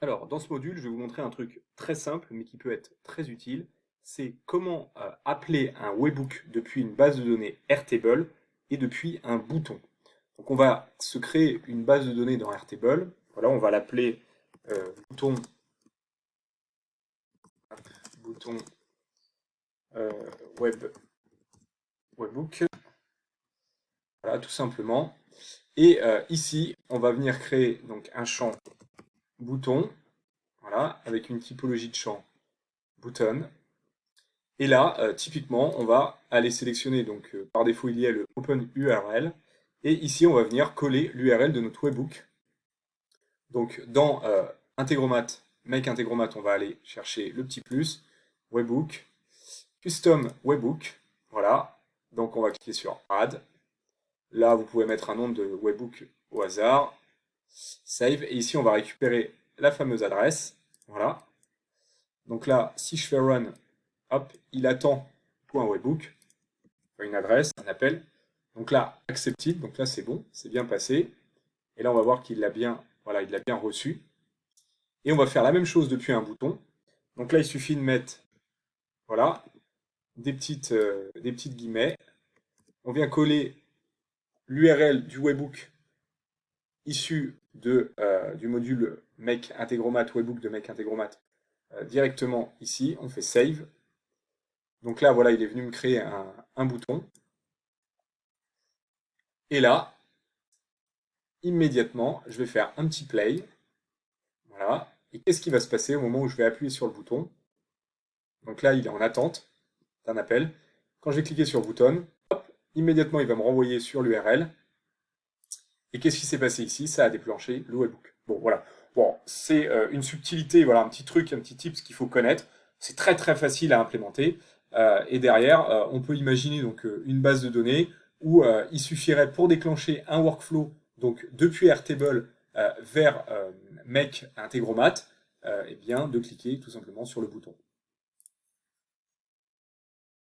Alors, dans ce module, je vais vous montrer un truc très simple, mais qui peut être très utile. C'est comment appeler un webhook depuis une base de données Airtable et depuis un bouton. Donc, on va se créer une base de données dans Airtable. Voilà, on va l'appeler bouton, bouton euh, web, webhook. Voilà, tout simplement. Et ici, on va venir créer donc un champ bouton, voilà, avec une typologie de champ button. Et là, typiquement, on va aller sélectionner, donc par défaut il y a le Open URL, et ici on va venir coller l'URL de notre webhook. Donc dans Integromat, Make Integromat, on va aller chercher le petit plus, webhook, custom webhook, voilà. Donc on va cliquer sur Add. Là, vous pouvez mettre un nom de webhook au hasard, Save, et ici on va récupérer la fameuse adresse, voilà. Donc là, si je fais Run, hop, il attend .webhook, une adresse, un appel. Donc là, accepted, donc là c'est bon, c'est bien passé. Et là on va voir qu'il l'a bien, voilà, il l'a bien reçu. Et on va faire la même chose depuis un bouton. Donc là il suffit de mettre, voilà, des petites guillemets. On vient coller l'URL du webhook issu du module make integromat, webhook de make integromat, directement ici. On fait save. Donc là voilà, il est venu me créer un bouton. Et là, immédiatement, je vais faire un petit play. Voilà. Et qu'est-ce qui va se passer au moment où je vais appuyer sur le bouton? Donc là, il est en attente d'un appel. Quand je vais cliquer sur bouton, hop, immédiatement, il va me renvoyer sur l'URL. Et qu'est-ce qui s'est passé ici? Ça a déclenché le webhook. Bon, voilà. Bon, c'est une subtilité, voilà, un petit truc, un petit tips qu'il faut connaître. C'est très très facile à implémenter. Et derrière, on peut imaginer donc une base de données où il suffirait pour déclencher un workflow, donc depuis Airtable vers Make Integromat, eh bien, de cliquer tout simplement sur le bouton.